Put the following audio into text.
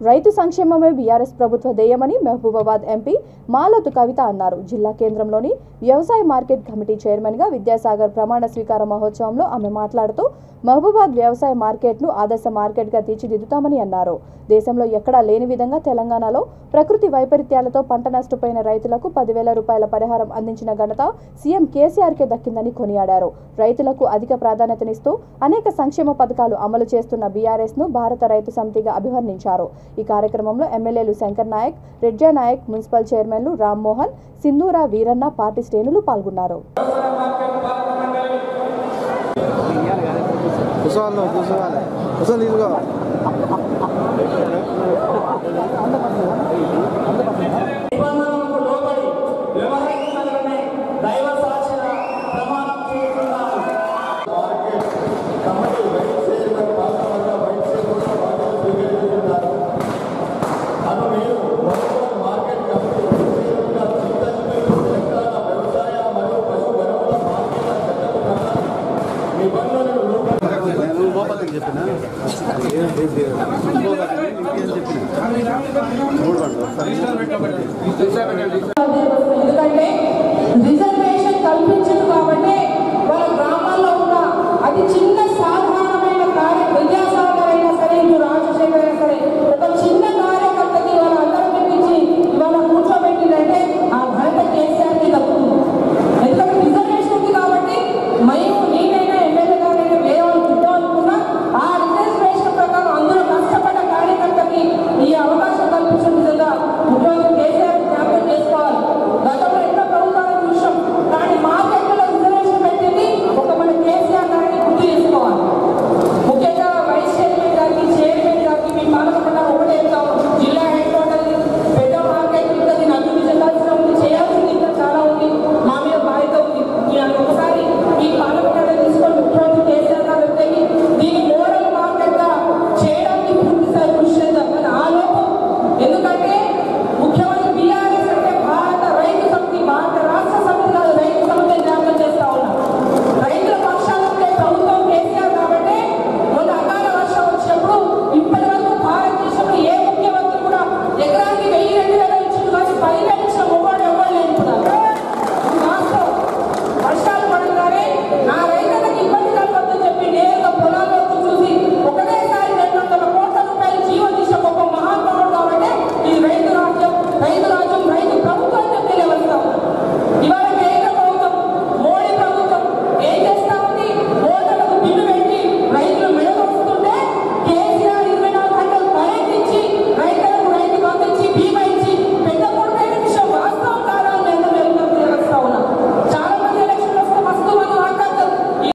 రైతు సంక్షేమమే బీఆర్ఎస్ ప్రభుత్వ ధ్యేయమని మహబూబాబాద్ ఎంపీ మాలోతు కవిత అన్నారు. జిల్లా కేంద్రంలోని వ్యవసాయ మార్కెట్ కమిటీ చైర్మన్ గా విద్యాసాగర్ ప్రమాణ స్వీకార మహోత్సవంలో ఆమె మాట్లాడుతూ మహబూబాబాద్ వ్యవసాయ మార్కెట్ను ఆదర్శ మార్కెట్ గా తీర్చిదిద్దుతామని అన్నారు. దేశంలో ఎక్కడా లేని విధంగా తెలంగాణలో ప్రకృతి వైపరీత్యాలతో పంట నష్టపోయిన రైతులకు 10,000 రూపాయల పరిహారం అందించిన ఘనత సీఎం కేసీఆర్కే దక్కిందని కొనియాడారు. రైతులకు అధిక ప్రాధాన్యతనిస్తూ అనేక సంక్షేమ పథకాలు అమలు చేస్తున్న బీఆర్ఎస్ ను భారత రైతు సమితిగా అభివర్ణించారు. ఈ కార్యక్రమంలో ఎమ్మెల్యేలు శంకర్ నాయక్, రెడ్జా నాయక్, మున్సిపల్ చైర్మన్లు రామ్మోహన్, సింధూరా, వీరన్న, పార్టీ శ్రేణులు పాల్గొన్నారు. చెప్పిన